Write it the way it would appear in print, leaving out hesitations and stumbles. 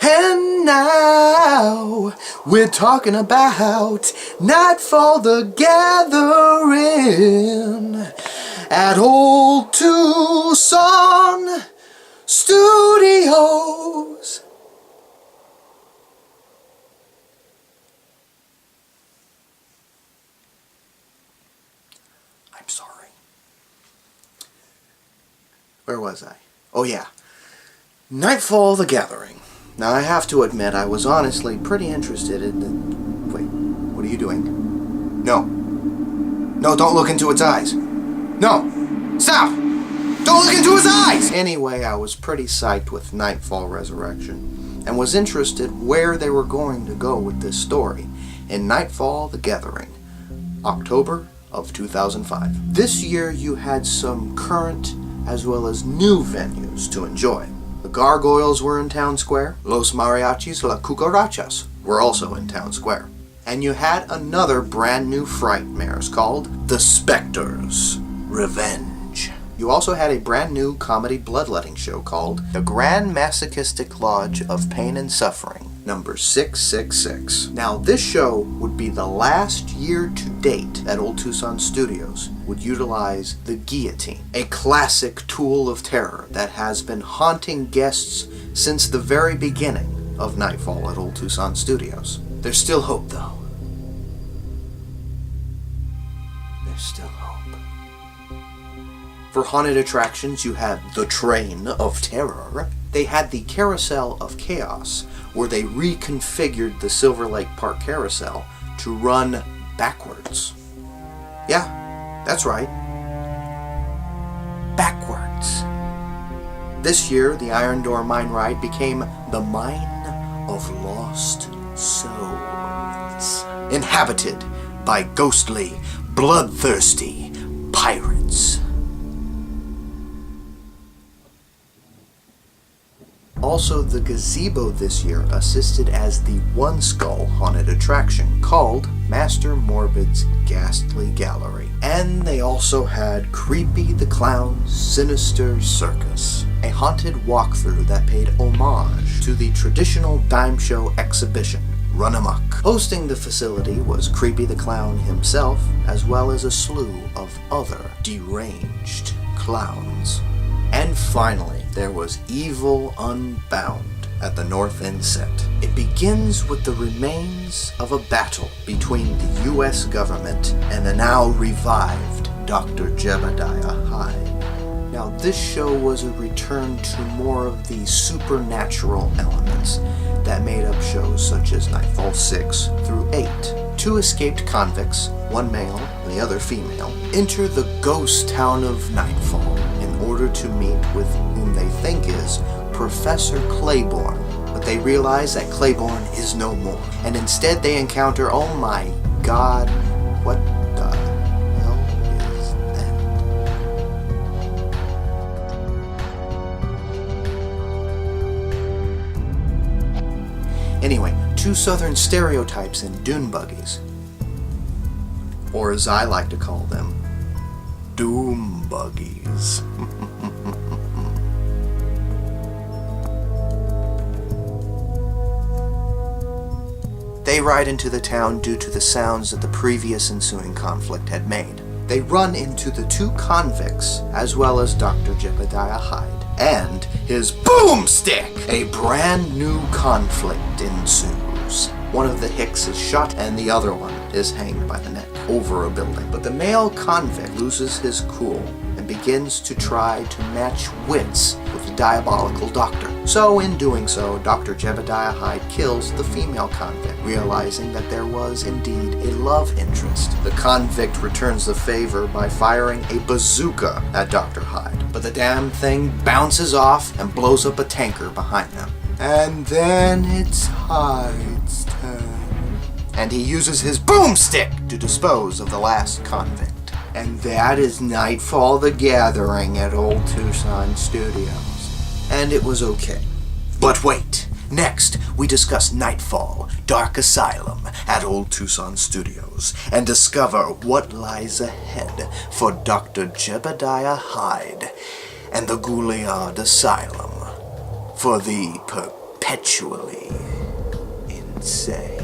And now we're talking about Nightfall the Gathering at Old Tucson Studios. I'm sorry. Where was I? Oh yeah. Nightfall the Gathering. Now I have to admit I was honestly pretty interested in the... Wait, what are you doing? No. No, don't look into its eyes. No! Stop! Don't look into his eyes! Anyway, I was pretty psyched with Nightfall Resurrection and was interested where they were going to go with this story in Nightfall the Gathering, October of 2005. This year you had some current as well as new venues to enjoy. The Gargoyles were in Town Square. Los Mariachis La Cucarachas were also in Town Square. And you had another brand new frightmares called The Spectre's Revenge. You also had a brand new comedy bloodletting show called The Grand Masochistic Lodge of Pain and Suffering, number 666. Now this show would be the last year to date at Old Tucson Studios would utilize the guillotine, a classic tool of terror that has been haunting guests since the very beginning of Nightfall at Old Tucson Studios. There's still hope, though. There's still hope. For haunted attractions, you had the Train of Terror. They had the Carousel of Chaos, where they reconfigured the Silver Lake Park Carousel to run backwards. Yeah, that's right. Backwards. This year, the Iron Door Mine Ride became the Mine of Lost Souls, inhabited by ghostly, bloodthirsty pirates. Also, the gazebo this year assisted as the One Skull haunted attraction called Master Morbid's Ghastly Gallery. And they also had Creepy the Clown's Sinister Circus, a haunted walkthrough that paid homage to the traditional dime show exhibition, Run Amok. Hosting the facility was Creepy the Clown himself, as well as a slew of other deranged clowns. And finally, there was Evil Unbound at the North End set. It begins with the remains of a battle between the U.S. government and the now revived Dr. Jebediah Hyde. Now, this show was a return to more of the supernatural elements that made up shows such as Nightfall 6 through 8. Two escaped convicts, one male and the other female, enter the ghost town of Nightfall in order to meet with whom they think is Professor Claiborne. But they realize that Claiborne is no more, and instead they encounter, oh my god, what the hell is that? Anyway, two southern stereotypes in dune buggies, or as I like to call them, doom buggies. They ride into the town due to the sounds that the previous ensuing conflict had made. They run into the two convicts, as well as Dr. Jebediah Hyde, and his boomstick! A brand new conflict ensues. One of the Hicks is shot, and the other one is hanged by the neck over a building. But the male convict loses his cool and begins to try to match wits with the diabolical doctor. So in doing so, Dr. Jebediah Hyde kills the female convict, realizing that there was indeed a love interest. The convict returns the favor by firing a bazooka at Dr. Hyde, but the damn thing bounces off and blows up a tanker behind them. And then it's Hyde's turn, and he uses his boomstick to dispose of the last convict. And that is Nightfall the Gathering at Old Tucson Studios. And it was okay. But wait, next we discuss Nightfall, Dark Asylum at Old Tucson Studios and discover what lies ahead for Dr. Jebediah Hyde and the Gouliard Asylum for the perpetually insane.